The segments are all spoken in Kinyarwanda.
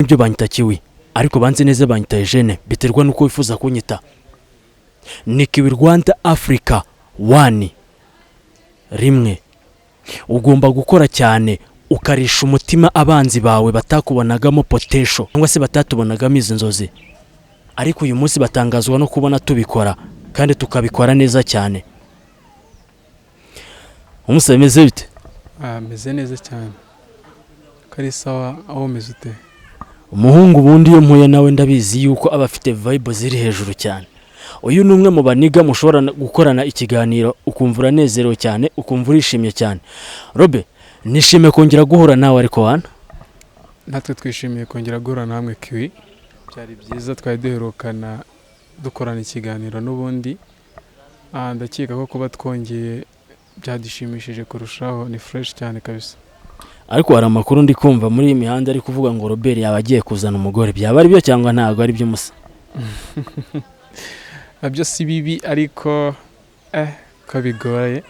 ibyo banyita Kiwi ariko banze neza banyita Eugene biterwa nuko wifuza kunyita. Ni Kiwi Rwanda Africa 1 rimwe. Ugomba gukora cyane ukarisha umutima abanzi bawe batakubonagamo potential cyangwa se batatubonagamo izi nzozi, ariko uyu munsi batangazwa no kubona tubikora kandi tukabikora neza cyane. Umusore meze bite? Meze neza cyane. Kari sawa aho meze ute? Umuhungu bundi yo mpuye nawe ndabizi yuko aba afite vibe ziri hejuru cyane. Uyu ni umwe mu baniga mushobora gukorana ikiganiro ukumva uranezerewe cyane, ukumva urishimye cyane. Robe, nishimiye kongera guhura nawe ariko wana. Natwe twishimiye kongera guhura namwe Kiwi. Byari byiza twari duherukana dukorana ikiganiro n'ubundi. Ndakeka ko kuba twongeye byadushimishije kurushaho, ni fresh cyane kabisa. Ariko hari amakuru ndi kumva muri iyi mihanda ari kuvuga ngo Robert yaba agiye kuzana umugore. Byaba ari byo cyangwa ntago ari byo musa? Nabyo si bibi ariko kabigoye.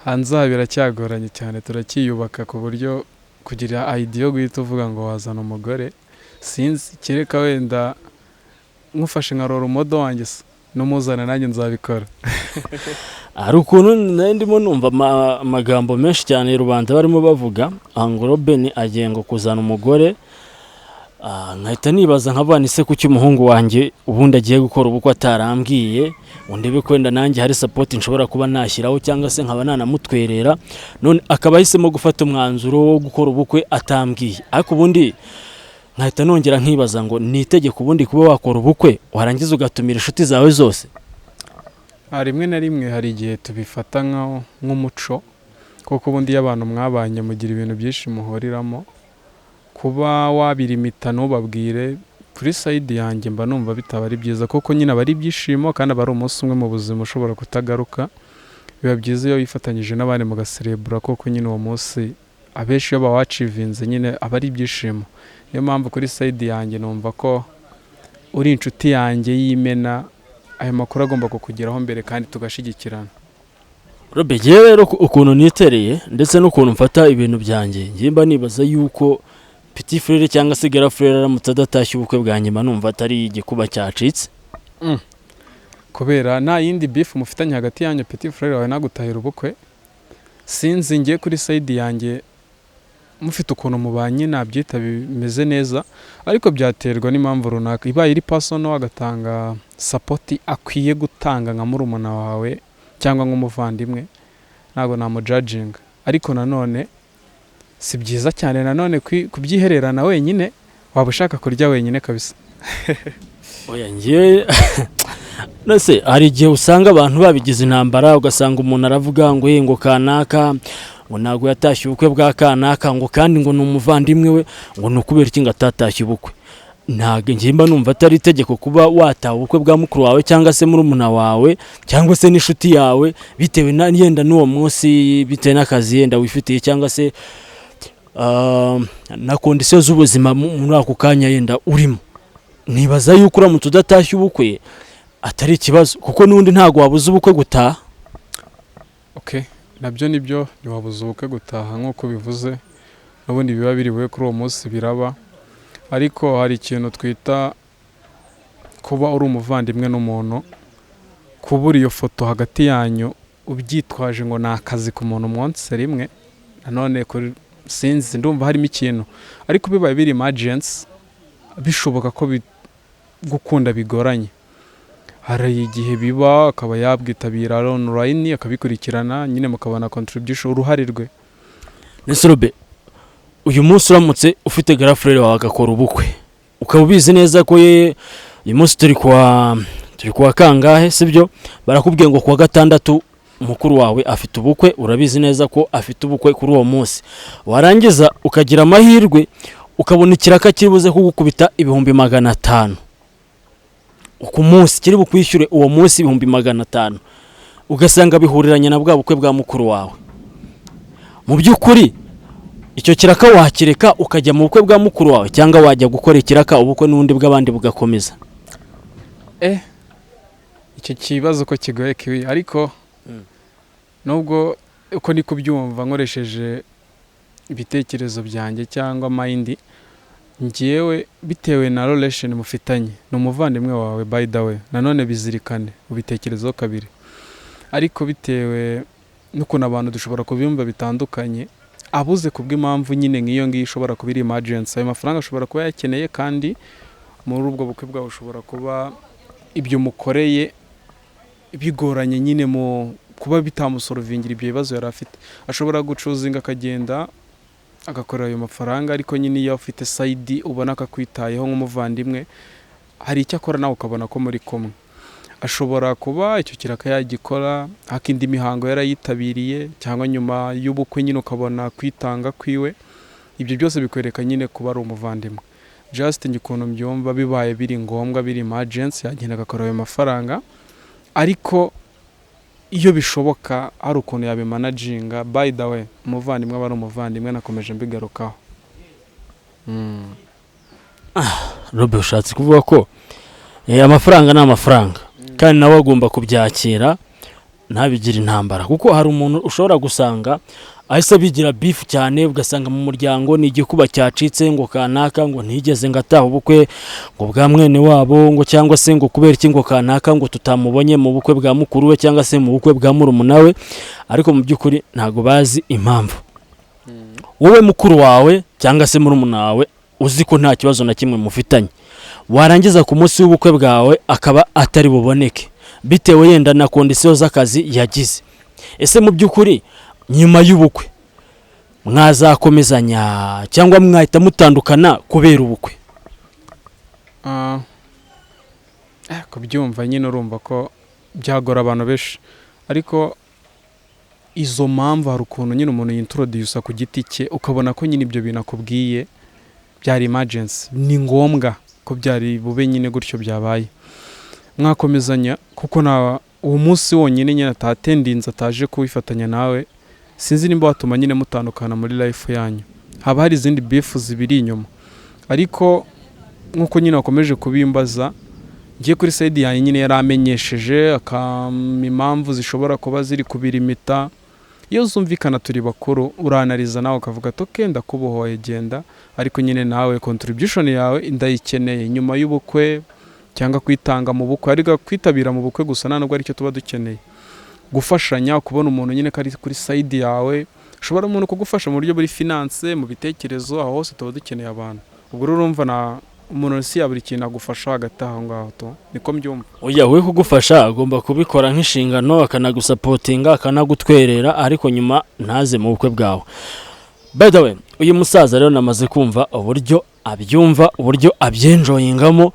Hanze biracyagoranye cyane, turakiyubaka ku buryo kugira idea yo guhita uvuga ngo wazana umugore. Sinzi kereka wenda nkufashe nka role model wanjye n'umuzana nanjye nzabikora. Ari ukuntu ndimo numva amagambo menshi cyane rubanda barimo bavuga ngo Robert agiye ngo kuzana umugore. Nkahita nibaza nkabana ise kuki umuhungu wanjye ubundi agiye gukora ubukwe atarambwiye, undebe kwenda nanjye hari support nshobora kuba nashyiraho cyangwa se nkaba nanamutwerera, none akaba yahisemo gufata umwanzuro wo gukora ubukwe atambwiye. Ariko ubundi nkahita nongera nkibaza ngo ni itegeko ubundi kuba wakora ubukwe warangiza ugatumira inshuti zawe zose? Rimwe na rimwe hari igihe tubifata nk'umuco, kuko ubundi iyo abantu mwabanye mugira ibintu byinshi muhuriramo. Kuba wabirimita ntubabwire kuri side yanjye mba numva bitaba ari byiza, kuko nyine aba ari ibyishimo kandi aba ari umunsi umwe mu buzima ushobora kutagaruka. Biba byiza iyo wifatanyije n'abandi mugaserebura, kuko nyine uwo munsi abenshi iyo bawacivinze nyine aba ari ibyishimo. Niyo mpamvu kuri side yanjye numva ko uri inshuti yanjye y'imena, ayo makuru agomba kukugeraho mbere kandi tugashigikirana. Robert, rero ukuntu nitereye ndetse n'ukuntu mfata ibintu byanjye, ngiye mba nibaza yuko Petit Frere cyangwa se Grand Frere aramutse adatashye ubukwe bwanjye mba numva atari igikuba cyacitse. Kubera nta yindi beef mufitanye hagati yanyu Petit Frere wawe nagutahira ubukwe. Sinzi ngiye kuri side yanjye mufite ukuntu mubanye nabyita bimeze neza, ariko byaterwa n'impamvu runaka. Ibaye iri personal agatanga support akwiye gutanga nka murumuna wawe cyangwa nk'umuvandimwe, ntago namujudging. Ariko nanone si byiza cyane nanone kubyihererana wenyine, waba ushaka kurya wenyine kabisa. Oya ngiye nase hari igihe usanga abantu babigize intambara, ugasanga umuntu aravuga ngo ngo kanaka ngo nago yatashye ubukwe bwa kanaka ngo kandi ngo n'umuvandimwe we ngo nukubera iki ngatatashye ubukwe. Ntago ngiye mba numva atari itegeko kuba wataha ubukwe bwa mukuru wawe cyangwa se murumuna wawe cyangwa se n'inshuti yawe bitewe na yenda n'uwo munsi, bitewe n'akazi yenda wifitiye cyangwa se na condition z'ubuzima muri ako kanya yenda urimo. Nibaza yuko uramutse udatashye ubukwe atari ikibazo, kuko n'undi ntago wabuze ubukwe gutaha. Nabyo nibyo, ntiwabuze ubukwe gutaha nk'uko bivuze, n'ubundi biba biriwe kuri uwo munsi biraba. Ariko hari ikintu twita kuba uri umuvandimwe n'umuntu, kubura iyo foto hagati yanyu ubyitwaje ngo ni akazi ku muntu umunsi rimwe, nanone sinzi ndumva harimo ikintu. Ariko bibaye biri emergency bishoboka ko gukunda bigoranye, hari igihe biba akaba yabwitabira online akabikurikirana nyine mukabona contribution uruhare rwe. Nese Robert, uyu munsi uramutse ufite Grand Frere wawe agakora ubukwe, ukaba ubizi neza ko uyu munsi turi kwa kangahe sibyo? Barakubwiye ngo kuwa gatandatu mukuru wawe afite ubukwe, urabizi neza ko afite ubukwe kuri uwo munsi. Warangiza ukagira amahirwe ukabona ikiraka kibuze kugukubita 500 ku munsi, kiri bukwishyure uwo munsi 500, ugasanga bihuriranye na bwa bukwe bwa mukuru wawe. Mu by'ukuri icyo kiraka wakireka ukajya mu bukwe bwa mukuru wawe cyangwa wajya gukora ikiraka ubukwe n'undi bw'abandi bugakomeza? Icyo kibazo ko kigoye Kiwi, ariko nubwo uko ni kubyumva nkoresheje ibitekerezo byanjye cyangwa mind, ngewe bitewe na relation mufitanye ni umuvandimwe wawe by the way, nanone bizirikane ubitekerezaho kabiri, ariko bitewe n'ukuntu abantu dushobora kubyumva bitandukanye, abuze kubw'impamvu nyine nk'iyo ngiyo ishobora kuba iri emergency, ayo mafaranga ashobora kuba yakeneye, kandi muri ubwo bukwe bwawe ushobora kuba ibyo mukoreye bigoranye nyine mu kuba bitamusorovingira ibyo bibazo yari afite, ashobora gucuzinga akagenda agakorera ayo mafaranga, ariko nyine iyo ufite side ubona akakwitayeho nk'umuvandimwe, hari icyo akora nawe ukabona ko muri kumwe, ashobora kuba icyo kiraka yagikora akindi mihango yarayitabiriye, cyangwa nyuma y'ubukwe nyine ukabona kwitanga kwiwe, ibyo byose bikwereka nyine kuba ari umuvandimwe. Just ukuntu mbyumva bibaye biri ngombwa, biri emergency, yagenda agakora ayo mafaranga, ariko iyo bishoboka hari ukuntu yabimanaginga. By the way, umuvandimwe aba ari umuvandimwe, nakomeje mbigarukaho. Robe, ushatse kuvuga ko amafaranga ni amafaranga, kandi nawe agomba kubyakira ntabigire intambara, kuko hari umuntu ushobora gusanga ahise bigira beef cyane, ugasanga mu muryango ni igikuba cyacitse ngo kanaka ngo ntigeze ngataha ubukwe ngo bwa mwene wabo, ngo cyangwa se ngo kubera iki ngo kanaka ngo tutamubonye mu bukwe bwa mukuru we cyangwa se mu bukwe bwa murumuna we, ariko mu by'ukuri ntago bazi impamvu. Wowe mukuru wawe cyangwa se murumuna wawe uzi ko nta kibazo na kimwe mufitanye, warangiza ku munsi w'ubukwe bwawe akaba atari buboneke bitewe yenda na kondisiyo z'akazi yagize, ese mu by'ukuri nyuma y'ubukwe mwazakomezanya cyangwa mwahita mutandukana kubera ubukwe? Kubyumva nyine urumva ko byagora abantu benshi, ariko izo mpamvu hari ukuntu nyine umuntu yintroduce ku giti cye, ukabona ko nyine ibyo bintu akubwiye byari emergency, ni ngombwa ko byari bube nyine gutyo byabaye, mwakomezanya kuko na uwo munsi wonyine nyine atatendinze ataje kuwifatanya nawe, sinzi nimba watuma nyine mutandukana muri life yanyu, haba hari izindi beef zibiri inyuma. Ariko nkuko nyine wakomeje kubimbaza, ngiye kuri side yanyu nyine yaramenyesheje impamvu zishobora kuba ziri kubirimita, iyo zumvikana turi bakuru uranariza nawe ukavuga toke ndakubohoye genda, ariko nyine nawe contribution yawe ndayikeneye nyuma y'ubukwe cyangwa kwitanga mu bukwe, ariko kwitabira mu bukwe gusa ntabwo ari cyo tuba dukeneye, gufashanya, kubona umuntu nyine kari kuri side yawe, ushobora umuntu kugufasha mu buryo buri finance, mu bitekerezo, aho hose tuba dukeneye abantu. Ubwo urumva na umuntu si ya buri kintu agufasha hagati aho ngaho to, niko mbyumva. Oya, we kugufasha agomba kubikora nk'inshingano, akanagusapotinga, akanagutwerera, ariko nyuma ntaze mu bukwe bwawe. By the way, uyu musaza rero namaze kumva uburyo abyumva, uburyo abyenjoyingamo,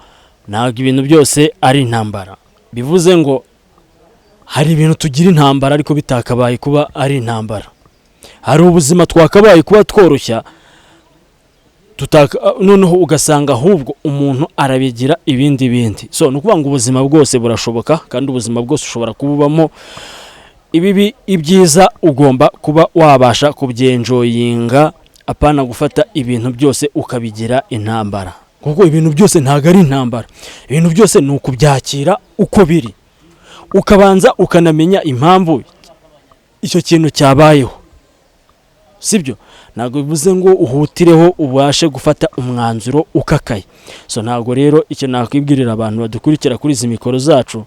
ntabwo ibintu byose ari intambara. Bivuze ngo hari ibintu tugira intambara ariko bitakabaye kuba ari intambara. Hari ubuzima twakabaye kuba tworoshya, noneho ugasanga ahubwo umuntu arabigira ibindi. So nukuvuga ngo ubuzima bwose burashoboka, kandi ubuzima bwose ushobora kububamo. Ibibi ibyiza ugomba kuba wabasha kubyenjoyinga, apana gufata ibintu byose ukabigira intambara, kuko ibintu byose ntago ari intambara. Ibintu byose ni ukubyakira uko biri, ukabanza ukanamenya impamvu icyo kintu cyabayeho, sibyo? Ntago bivuze ngo uhutireho ubashe gufata umwanzuro ukakaye. So ntago rero icyo nakwibwirira abantu badukurikira kuri izi mikoro zacu,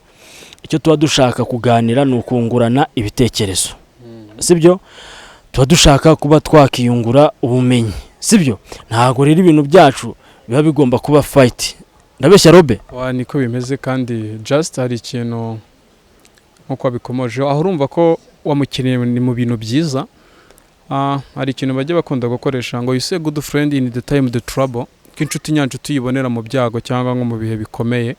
icyo tuba dushaka kuganira ni ukungurana ibitekerezo, sibyo? Tuba dushaka kuba twakiyungura ubumenyi, sibyo? Ntago rero ibintu byacu biba bigomba kuba fight. Ndabeshya Robe? Niko bimeze, kandi just hari ikintu nkuko bikomoje, aho urumva ko wamukeneye ni mu bintu byiza. Hari ikintu bajya bakunda gukoresha ngo you say good friend in the time the trouble, k'inshuti nyancu tuyibonera mu byago cyangwa nko mu bihe bikomeye.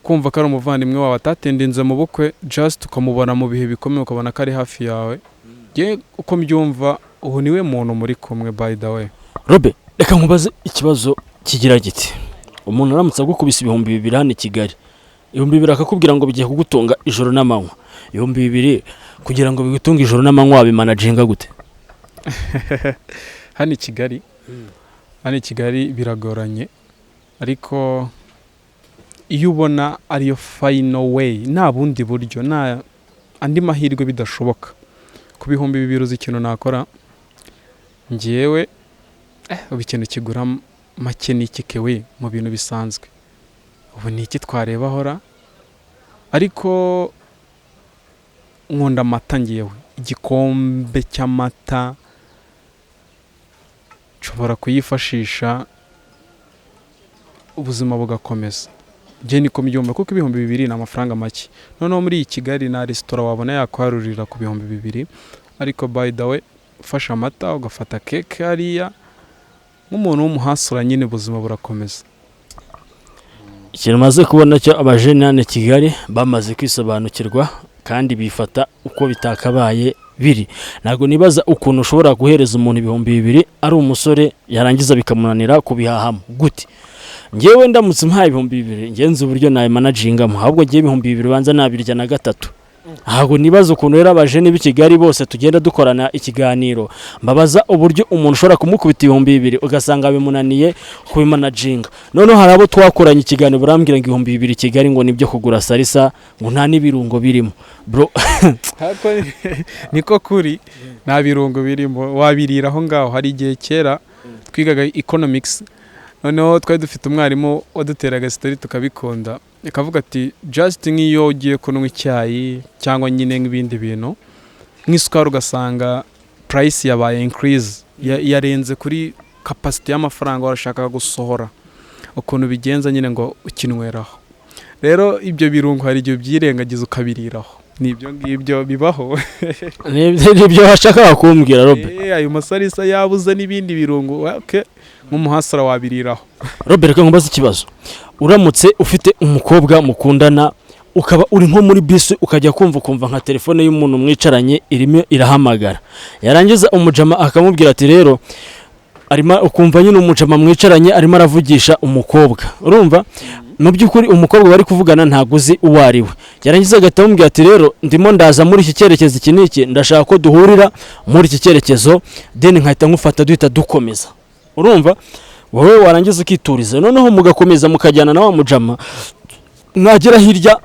Kumva ko ari umuvandimwe wawe atatendinze mu bukwe, just ukamubona mu bihe bikomeye, ukabona ko ari hafi yawe. Ye uko mbyumva ubu niwe muntu muri kumwe. By the way Robe, reka nkubaze ikibazo kigira giti. Umuntu aramutse agukubise 200 hano i Kigali, 200 akakubwira ngo bigiye kugutunga ijoro n'amanywa, 200 kugira ngo bigutunge ijoro n'amanywa wabimanaginga gute? Hano i Kigali biragoranye, ariko iyo ubona ariyo final way, nta bundi buryo, nta andi mahirwe bidashoboka, ku 200 uzi ikintu nakora, ngiyewe ubu ikintu kigura make ni iki kewe mu bintu bisanzwe, ubu ni iki twareba hora, ariko nkunda amata ngewe, igikombe cy'amata nshobora kuyifashisha ubuzima bugakomeza. Njye niko mbyumva kuko 2,000 ni amafaranga make. Noneho muri iyi Kigali na resitora wabona yakwarurira ku 2,000, ariko by the way ufasha amata ugafata keke hariya nk'umuntu w'umuhasura nyine ubuzima burakomeza. Ikintu maze kubona cyo abajene hano Kigali bamaze kwisobanukirwa kandi bifata uko bitakabaye biri. Ntago nibaza ukuntu ushobora guhereza umuntu 2,000 ari umusore yarangiza bikamunanira kubihahamo gute. Ngewe ndamutse mpaye 2,000 ngenze uburyo naye managingamo, ahubwo ngiye 2,000 banza nabirya na gatatu. Ntago nibaza ukuntu rero abajene b'i Kigali bose tugenda dukorana ikiganiro mbabaza uburyo umuntu ushobora kumukubita 2,000 ugasanga bimunaniye kubimanaginga. Noneho hari abo twakoranye ikiganiro barambwira ngo 2,000 Kigali ngo nibyo kugura salisa ngo nta n'ibirungo birimo bro. Niko kuri nta birungo birimo, wabirira aho ngaho. Hari igihe kera twigaga economics, noneho twari dufite umwarimu waduteraga story tukabikunda, akavuga ati just nk'iyo ugiye kunywa icyayi cyangwa nyine nk'ibindi bintu nk'isukari ugasanga price yabaye increase, yarenze kuri capacity y'amafaranga warashaka gusohora, ukuntu bigenza nyine ngo ukinweraho. Rero ibyo birungo hari igihe byirengagiza ukabiriraho, nibyo ngibyo bibaho. Nibyo hashaka kumbwira Robert. Ayo masarisa yabuze n'ibindi birungo, okay, nk'umuhasara wabiriraho. Robert, ko nkubaza ikibazo, uramutse ufite umukobwa mukundana ukaba uri nko muri bisi ukajya kumva nka telefone y'umuntu mwicaranye irimo irahamagara, yarangiza umujama akamubwira ati rero arimo ukumva nyine umujama mwicaranye arimo aravugisha umukobwa, urumva mu by'ukuri umukobwa bari kuvugana ntago uzi uwo ari we, yarangiza agatambwira ati rero ndimo ndaza muri iki cyerekezo iki niki, ndashaka ko duhurira muri iki cyerekezo, then nkahita nkufata duhita dukomeza, urumva wowe warangiza ukituriza, noneho mugakomeza mukajyana na wa mujama, mwagera hirya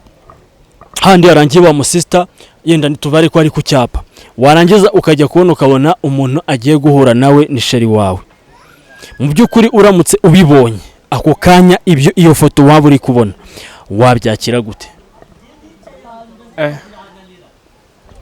handi yarangiye wa musista yenda nitubare ko ari ku cyapa, warangiza ukajya kubona ukabona umuntu agiye guhura nawe ni sheri wawe. Mu by'ukuri uramutse ubibonye ako kanya ibyo iyo foto waba uri kubona wabyakira gute?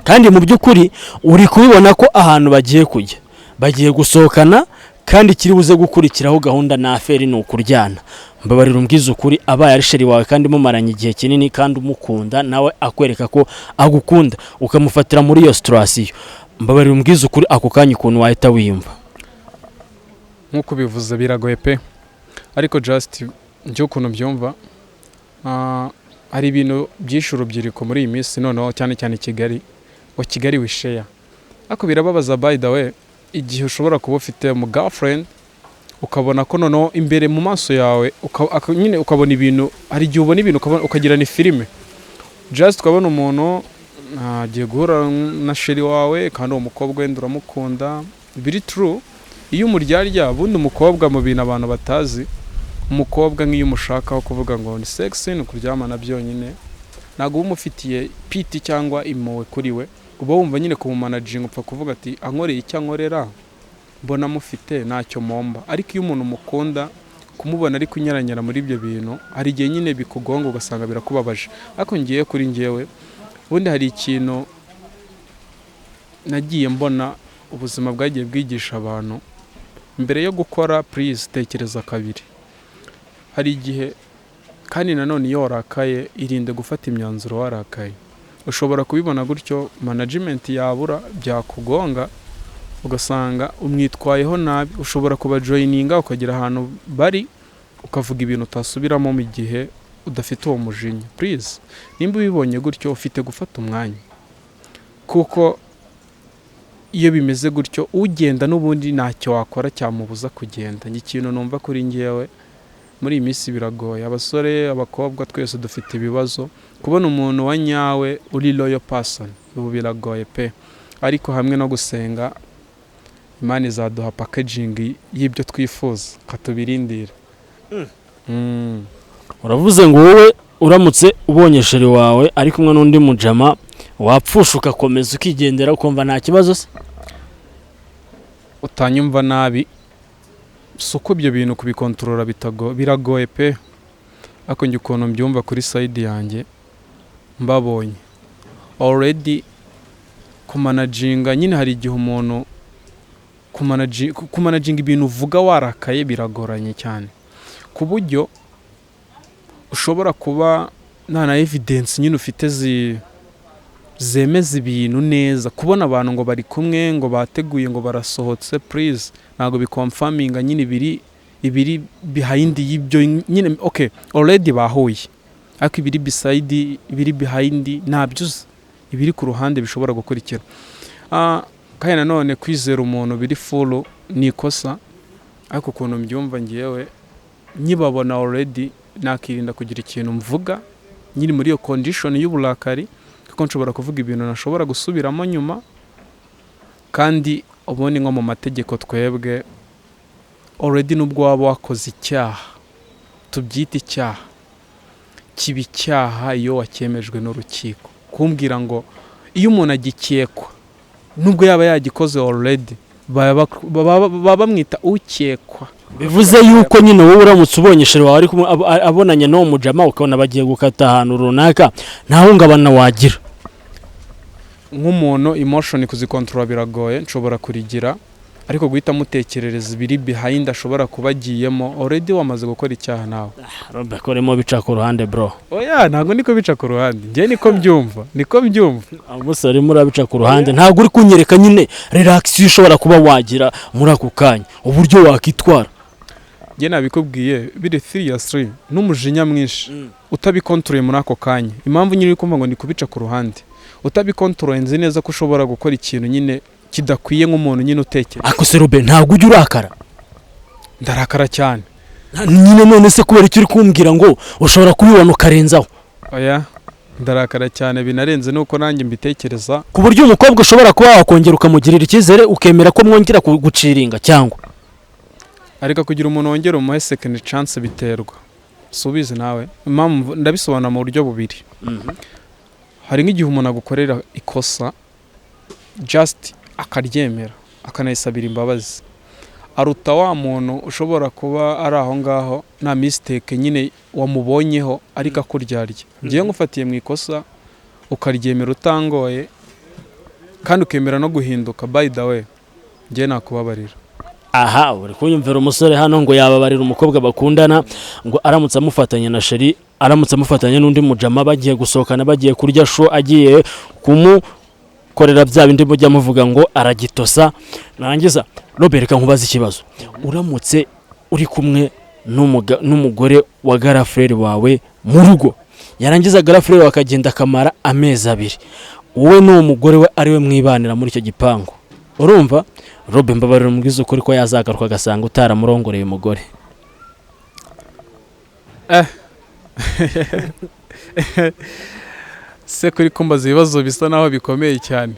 Kandi mu by'ukuri uri kubibona ko ahantu bagiye kujya, bagiye gusohokana, kandi kiri buze gukurikiraho gahunda na aferi ni ukuryana. Mbabarira umbwiza ukuri, abaye ari sheri wawe kandi mumaranye igihe kinini kandi umukunda, nawe akwereka ko agukunda ukamufatira muri iyo situation, mbabarira umbwiza ukuri ako kanya ukuntu wahita wiyumva? Nkuko bivuze biragoye pe, ariko just njye ukuntu byumva, hari ibintu byinshi urubyiruko muri iyi minsi noneho cyane cyane Kigali wishare, ariko birababaza by the way igihe ushobora kuba ufite mu girlfriend ukabona ko noneho imbere mu maso yawe nyine ukabona ibintu, hari igihe ubona ibintu ukagira ni filime, just ukabona umuntu agiye guhura na sheri wawe kandi uwo mukobwa wenda uramukunda, biri true. Iyo umuryarya bundi umukobwa mu bintu abantu batazi, umukobwa nk'iyo umushakaho kuvuga ngo ni sexy ni kuryamana byonyine, ntago umufitiye piti cyangwa impuhwe kuri we, uba wumva nyine kumumanaginga upfa kuvuga ati ankoreye icyo ankorera mbona mufite ntacyo momba. Ariko iyo umuntu mukunda kumubona ari kunyaranyara muri ibyo bintu, hari igihe nyine bikugonga ugasanga birakubabaje. Ariko ngiye kuri ngewe ubundi hari ikintu nagiye mbona ubuzima bwagiye bwigisha abantu, mbere yo gukora please tekereza kabiri. Hari igihe kandi nanone iyo warakaye irinde gufata imyanzuro warakaye, ushobora kubibona gutyo management yabura byakugonga ugasanga umwitwayeho nabi, ushobora kuba joininga ukagira ahantu bari ukavuga ibintu utasubiramo mu gihe udafite uwo mujinya. Please nimba ubibonye gutyo ufite gufata umwanya, kuko iyo bimeze gutyo ugenda n'ubundi ntacyo wakora cyamubuza kugenda. Ikintu numva kuri ngewe muri iyi minsi biragoye, abasore abakobwa twese dufite ibibazo, kubona umuntu wa nyawe uri loyal person ubu biragoye pe, ariko hamwe no gusenga Imana izaduha packaging y'ibyo twifuza katubirindira. Uravuze ngo wowe uramutse ubonye sheri wawe ari kumwe n'undi mujama wapfusha ugakomeza ukigendera ukumva nta kibazo se? Utanyumva nabi uko ibyo bintu kubikontorora biragoye pe, ariko njye ukuntu mbyumva kuri side yanjye mbabonye already kumanaginga nyine, hari igihe umuntu kumanaginga ibintu uvuga warakaye biragoranye cyane, ku buryo ushobora kuba nta na evidence nyine ufite zemeza ibintu neza, kubona abantu ngo bari kumwe ngo bateguye ngo barasohotse please ntago bikonfaminga nyine ibiri behind y'ibyo nyine. Okay, already bahuye, ariko ibiri beside ibiri behind ntabyuze, ibiri ku ruhande bishobora gukurikira. Kandi nanone kwizera umuntu biri full ni ikosa, ariko ukuntu mbyumva ngiyewe nyibabona already nakirinda kugira ikintu mvuga nyine muri iyo condition y'uburakari, kuko nshobora kuvuga ibintu nashobora gusubiramo nyuma. Kandi ubundi nko mu mategeko twebwe already nubwo waba wakoze icyaha, tubyita icyaha, kiba icyaha iyo wacyemejwe n'urukiko. Kumbwira ngo iyo umuntu agikekwa nubwo yaba yagikoze already baba bamwita ukekwa, bivuze yuko nyine wowe uramutse ubonye shere wawe ari abonanye n'uwo mujama ukabona bagiye gukata ahantu runaka, nta hungabana wagira. Nk'umuntu emotion kuzikontorora biragoye, nshobora kurigira, ariko guhita mutekerereza ibiri behind ashobora kuba agiyemo already wamaze gukora icyaha nawe. Robe koremo bica ku ruhande bro. Oya ntago niko bica ku ruhande, njye niko mbyumva. Umusore murabica ku ruhande, ntago uri kunyereka nyine relaxation ushobora kuba wagira muri ako kanya, uburyo wakitwara. Njye nabikubwiye biri seriously n'umujinya mwinshi utabikontoreye muri ako kanya. Impamvu nyine uri kumva ngo ni kubica ku ruhande, utabikontoreye nzi neza ko ushobora gukora ikintu nyine kidakwiye nk'umuntu nyine utekereza. Ako se Robe ntago ujya urakara? Ndarakara cyane nyine, none se kubera icyo uri kumbwira ngo ushobora kubibona ukarenzaho? Oya ndarakara cyane binarenze nuko nanjye mbitekereza, ku buryo umukobwa ushobora kuba wakongera ukamugirira icyizere ukemera ko mwongera guciringa cyangwa. Ariko kugira umuntu wongera umuhe second chance biterwa, subize nawe impamvu ndabisobanura mu buryo bubiri. Hari nk'igihe umuntu agukorera ikosa just akaryemera akanayisabira imbabazi, aruta wa muntu ushobora kuba ari aho ngaho nta mistake nyine wamubonyeho ariko akuryarya. Ngiye ngufatiye mu ikosa ukaryemera utangoye kandi ukemera no guhinduka, by the way ngiye nakubabarira. Aha uri kunyumvira umusore hano ngo yababarira umukobwa bakundana, ngo aramutse amufatanya na sheri, aramutse amufatanya n'undi mujama bagiye gusohokana, bagiye kurya show, agiye korera bya bindi mujya muvuga ngo aragitosa. Narangiza Robert reka nkubaza ikibazo, uramutse uri kumwe n'umugore wa girlfriend wawe mu rugo, yarangiza girlfriend wawe akagenda akamara amezi 2, wowe n'uwo mugore we ari we mwibanira muri icyo gipangu, urumva Robert mbabarira umubwiza ukuri ko yazagaruka agasanga utaramurongoreye umugore? Se kuri kumbaza ibibazo bisa naho bikomeye cyane.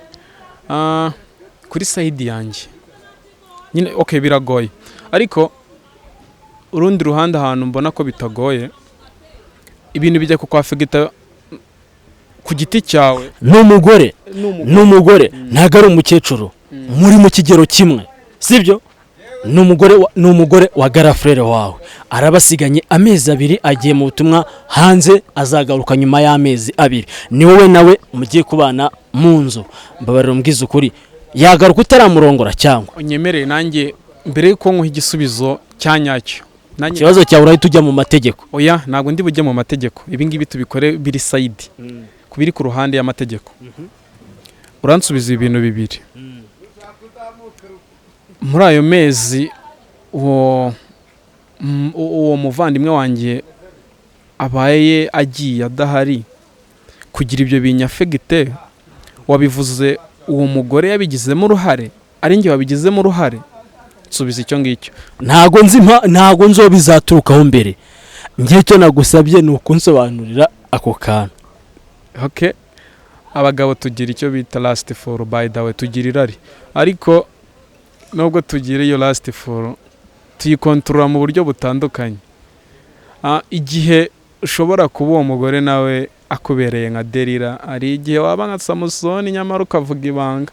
Kuri side yanjye nyine okay biragoye, ariko urundi ruhande ahantu mbona ko bitagoye, ibintu bijya kukwafegita ku giti cyawe n'umugore ntago ari umukecuru, muri mu kigero kimwe, sibyo? N'umugore wa girlfriend wawe arabasiganye amezi 2, agiye mu butumwa hanze, azagaruka nyuma y'amezi 2, ni wowe nawe mugiye kubana mu nzu. Mbabarira umbwiza ukuri, yagaruka utaramurongora cyangwa? Unyemereye nanjye mbere yuko nkuha igisubizo cyanyacyo, nanjye ikibazo cyawe urahita ujya mu mategeko. Oya ntago ndi bujye mu mategeko, ibi ngibi tubikore biri side kubiri ku ruhande y'amategeko. Uransubiza ibintu bibiri. Muri ayo mezi uwo muvandimwe wanjye abaye agiye adahari, kugira ibyo binyafegite, wabivuze uwo mugore yabigizemo uruhare, ari njye wabigizemo uruhare? Subiza icyo ngicyo. Ntago nzo bizaturukaho mbere, ngiye cyo nagusabye ni ukunsobanurira ako kantu. Okay, abagabo tugira icyo bita last for, by the way tugira irari, ariko nubwo tugira iyo last for tuyikontorora mu buryo butandukanye. Igihe ushobora kuba uwo mugore nawe akubereye nka Delila, ari igihe waba nka Samusoni nyamara ukavuga ibanga.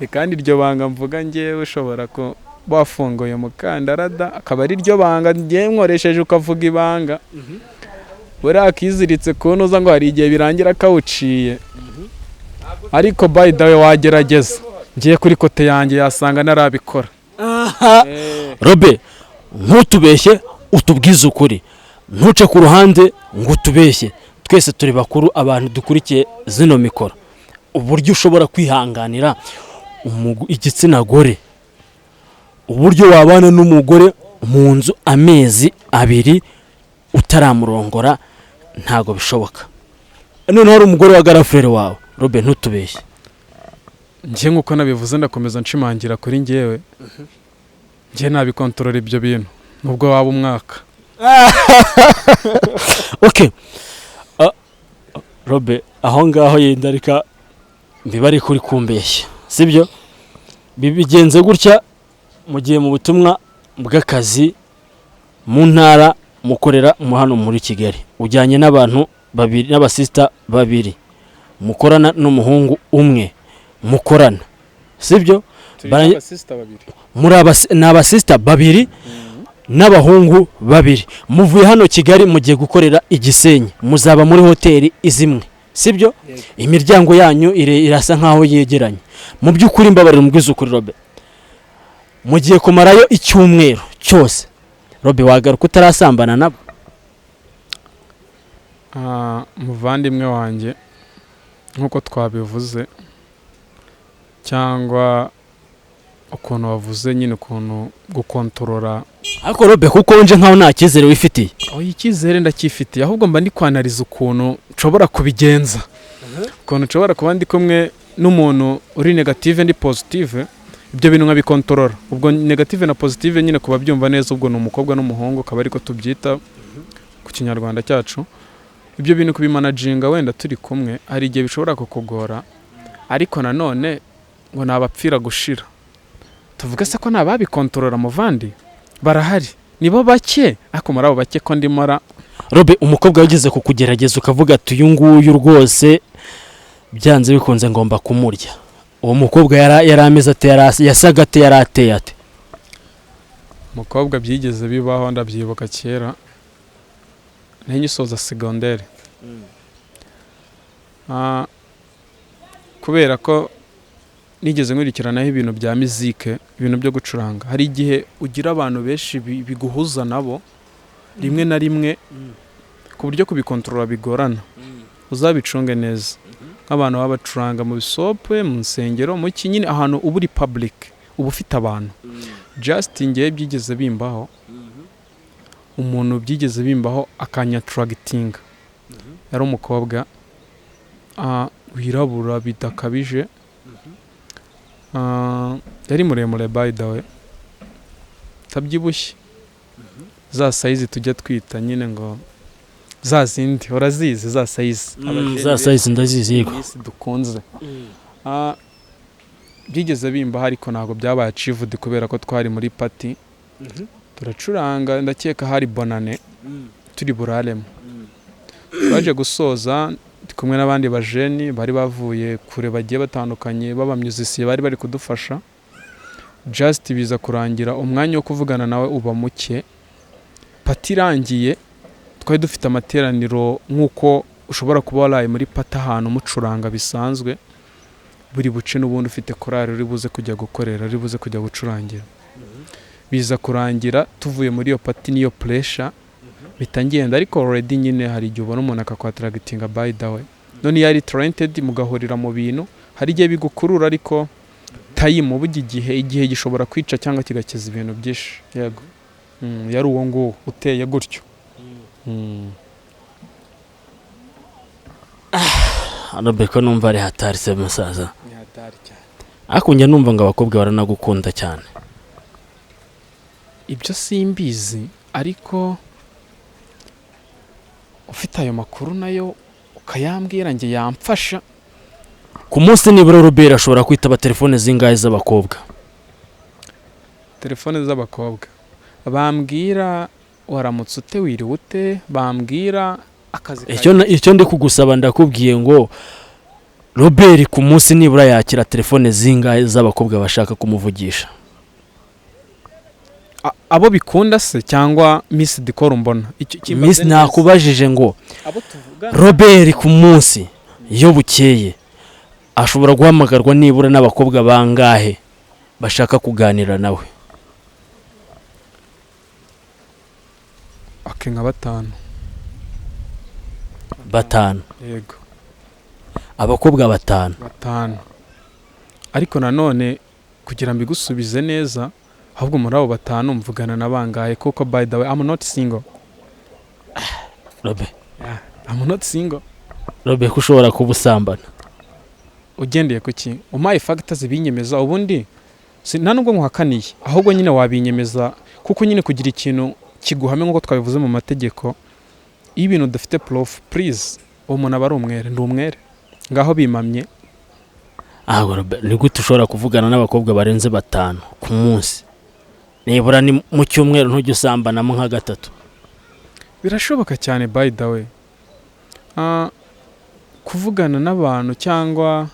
kandi iryo banga mvuga ngewe ushobora ko wafunguye umukandara da akaba ari ryo banga ngewe nkoresheje ukavuga ibanga buriya akiziritse kunoza ngo hari igihe birangira kawuciye ariko by the way wagerageza ngiye kuri kote yanjye yasanga narabikora. Robe ntutubeshye utubwize ukuri ntuce ku ruhande ngo utubeshye twese turi bakuru abantu dukurikiye zino mikoro uburyo ushobora kwihanganira igitsina gore uburyo wabana n'umugore mu nzu amezi 2 utaramurongora ntago bishoboka none hari umugore wa garafrere wawe Robe ntutubeshye ngiye nkuko nabivuze ndakomeza nshimangira kuri ngewe ngiye nabikontorora ibyo bintu nubwo waba umwaka. Okay Robe aho ngaho yendarika mbibari kuri kumbeshya sibyo bibigenze gutya mugiye mu butumwa bw'akazi mu ntara mukorera mu hano muri Kigali ujyanye n'abantu babiri n'abasista babiri mukorana n'umuhungu umwe mukorana sibyo muri n'abasista babiri n'abahungu babiri muvuye hano Kigali mugiye gukorera Igisenyi muzaba muri hoteli izimwe sibyo imiryango yanyu irasa nkaho yegeranye mu by'ukuri mbabarira mubwiza ukuri Robe mugiye kumarayo icyumweru cyose Robe wagaruka utarasambana nabo muvandimwe wanjye nkuko twabivuze cyangwa ukuntu wavuze nyine ukuntu gukontorora ariko Robe kuko nje nkaho nta cyizere wifitiye icyizere ndacyifitiye ahubwo mba ndi kwanariza ukuntu nshobora kubigenza ukuntu nshobora kuba ndi kumwe n'umuntu uri negative ndi positive ibyo bintu nkabikontorora ubwo negative na positive nyine kuba byumva neza ubwo ni umukobwa n'umuhungu akaba ariko tubyita ku kinyarwanda cyacu ibyo bintu kubimanaginga wenda turi kumwe hari igihe bishobora kukugora ariko nanone ngo nabapfira gushira tuvuga se ko nababikontorora muvandi barahari nibo bake ariko muri abo bake ko ndimara. Robe umukobwa wageze kukugerageza ukavuga ati uyu nguyu rwose byanze bikunze ngomba kumurya uwo mukobwa yari ameze ate yasaga ate yari ateye ate? Umukobwa byigeze bibaho ndabyibuka kera ntenyisoza secondaire kubera ko nigeze nkurikiranaho ibintu bya muzike ibintu byo gucuranga hari igihe ugira abantu benshi biguhuza nabo rimwe na rimwe ku buryo kubikontorora bigorana uzabicunge neza nk'abantu babacuranga mu bisope mu nsengero mu kinyine ahantu uba uri public uba ufite abantu just ngiye byigeze bimbaho umuntu byigeze bimbaho akanyatractinga yari umukobwa wirabura bidakabije yari muremure by the way tabyibushye za size tujya twita nyine ngo za zindi urazizi za size ndazizi yego dukunze byigeze bimba ariko ntago byabaye achieved kubera ko twari muri party turacuranga ndakeka hari bonane turi buraremo baje gusoza kumwe n'abandi bajeni bari bavuye kure bagiye batandukanye baba musicians bari kudufasha just biza kurangira umwanya wo kuvugana nawe uba muke party irangiye twari dufite amateraniro nkuko ushobora kuba waraye muri party ahantu mucuranga bisanzwe buri buce n'ubundi ufite korari uri buze kujya gukorera uri buze kujya gucurangira biza kurangira tuvuye muri iyo party niyo pressure bitangenda ariko already nyine hari igihe ubona umuntu akakwatractinga by the way none yari talented mugahorira mu bintu hari igihe bigukurura ariko time igihe gishobora kwica cyangwa kigakiza ibintu byinshi yego yari uwo ngo uteye gutyo Arabeko numva ari hatari se musaza ni hatari cyane ariko njya numva ngo abakobwa baranagukunda cyane ibyo simbizi ariko ufite ayo makuru nayo ukayambwira nge yamfasha ku munsi nibura Robert ashobora kwitaba telefone zingahe z'abakobwa telefone z'abakobwa bambwira waramutse ute wiriwe ute bambwira akazi icyo ndi kugusaba ndakubwiye ngo Robert ku munsi nibura yakira telefone zingahe z'abakobwa bashaka kumuvugisha? Abo bikunda se cyangwa Miss Dikoro mbona? Miss nakubajije ngo Robert ku munsi iyo bukeye ashobora guhamagarwa nibura n'abakobwa bangahe bashaka kuganira nawe? Nka 5. 5? Yego. Abakobwa 5? 5. Ariko nanone kugira mbigusubize neza, ahubwo muri abo 5 mvugana na bangahe kuko by the way I'm not single. Robert, I'm not single. Robert kushobora kubusambana Ugendeye kuki? Umaye factors binyemeza ubundi nta nubwo nkuhakaniye, ahubwo nyine wabinyemeza kuko nyine kugira ikintu kiguhame nkuko twabivuze mu mategeko, iyo ibintu dufite proof please umuntu aba ari umwere, ndi umwere ngaho bimamye. Robert, ni gute ushobora kuvugana n'abakobwa barenze 5 ku munsi? Nibura ni mu cyumweru ntujye usambanamo nka 3? Birashoboka cyane by the way. Kuvugana n'abantu cyangwa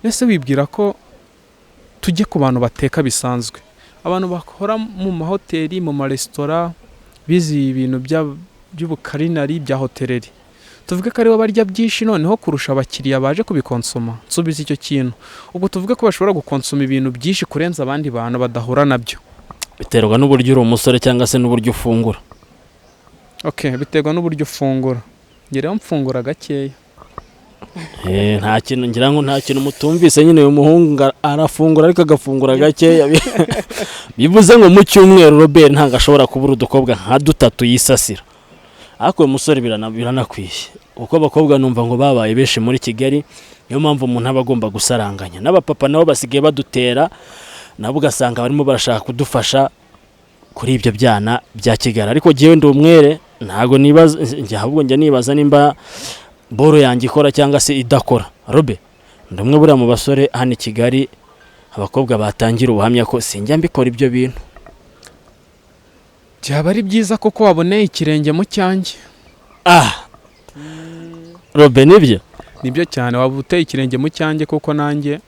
nese wibwira ko tujye ku bantu bateka bisanzwe, abantu bakora mu mahoteli, mu maresitora, bizi ibintu by'ubukarinari bya hoteleri, tuvuge ko aribo barya byinshi noneho kurusha abakiriya baje kubikonsoma. Nsubiza icyo kintu, ubwo tuvuge ko bashobora gukonsoma ibintu byinshi kurenza abandi bantu badahura nabyo. Biterwa n'uburyo uri umusore cyangwa se n'uburyo ufungura? Biterwa n'uburyo ufungura. Ngereho mfungura gakeya. Nta kintu ngira ngo nta kintu mutumvise nyine uyu muhungu arafungura ariko agafungura gakeya. Bivuze ngo mu cyumweru Robert ntabwo ashobora kubura udukobwa nka 3 yisasira. Ariko uyu musore biranakwiye kuko abakobwa numva ngo babaye benshi muri Kigali, niyo mpamvu umuntu aba agomba gusaranganya. N'abapapa nabo basigaye badutera, nabo ugasanga barimo barashaka kudufasha kuri ibyo byana bya Kigali. Ariko jewe ndi umwere, ntago nibaza ahubwo njya nibaza nimba boro yanjye ikora cyangwa se idakora. Robert, ndumwe buriya mu basore hano i Kigali abakobwa batangira ubuhamya ko sinjya mbikora ibyo bintu. Byaba ari byiza kuko waboneye ikirenge mu cyanjye. Robert, nibyo cyane, waba uteye ikirenge mu cyanjye kuko nanjye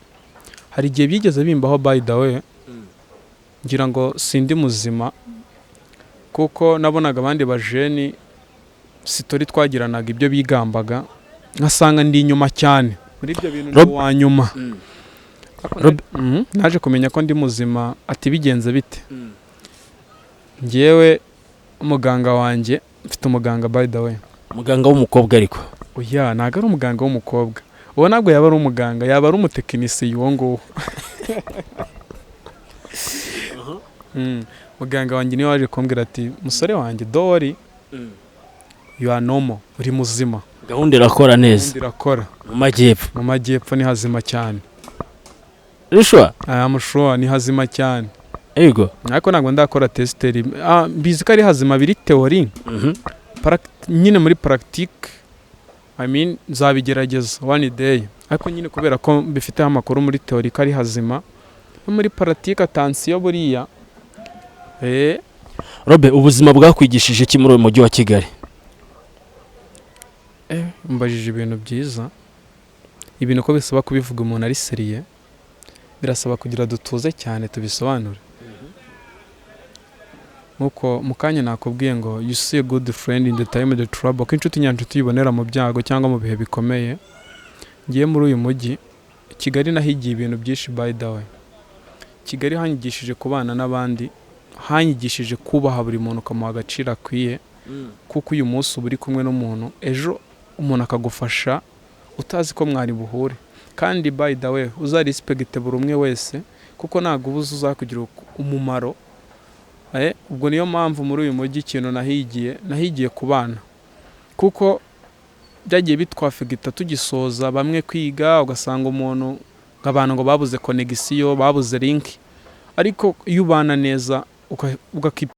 hari igihe byigeze bimbaho by the way, ngira ngo sindi muzima kuko nabonaga abandi bajeni sitori twagiranaga ibyo bigambaga, nkasanga ndi inyuma cyane muri ibyo bintu ndi wa nyuma. Naje kumenya ko ndi muzima, ati bigenze bite? Ngewe umuganga wanjye, mfite umuganga by the way. Umuganga w'umukobwa ariko? Oya, ntago ari umuganga w'umukobwa. Uwo ntabwo yaba ari umuganga, yaba ari umutekinisiye uwo nguwo. Muganga wanjye niwe waje kumbwira ati musore wanjye dori you are normal, uri muzima, gahunda irakora neza. Irakora mu majyepfo ni hazima cyane. Rishwa amushwa ni hazima cyane. Ego ariko ntabwo ndakora testeri. Bizi ko ari hazima biri teori. Nyine muri pratique I mean nzabigerageza one day, ariko nyine kubera ko bifite amakuru muri teori ko ari hazima, muri pratique attention buriya. Robert, ubuzima bwakwigishije iki muri uyu mujyi wa Kigali? Mbajije ibintu byiza, ibintu ko bisaba kubivuga umuntu ari seriye, birasaba kugira dutuze cyane tubisobanure. Nuko mukanya nakubwiye ngo you see a good friend in the time of the trouble, ko inshuti nyanshuti yibonera mu byago cyangwa mu bihe bikomeye. Ngiye muri uyu mujyi Kigali nahigiye ibintu byinshi by the way. Kigali hanyigishije kubana n'abandi, hanyigishije kubaha buri muntu ukamuha agaciro akwiye, kuko uyu munsi uba uri kumwe n'umuntu, ejo umuntu akagufasha utazi ko mwari buhure. Kandi by the way uzarespecte buri umwe wese kuko ntago ubuze uzakugira umumaro. Ubwo niyo mpamvu muri uyu mujyi ikintu nahigiye kubana, kuko byagiye bitwafegita tugisoza bamwe kwiga, ugasanga umuntu nk'abantu ngo babuze connection, babuze link, ariko iyo ubana neza ugakipa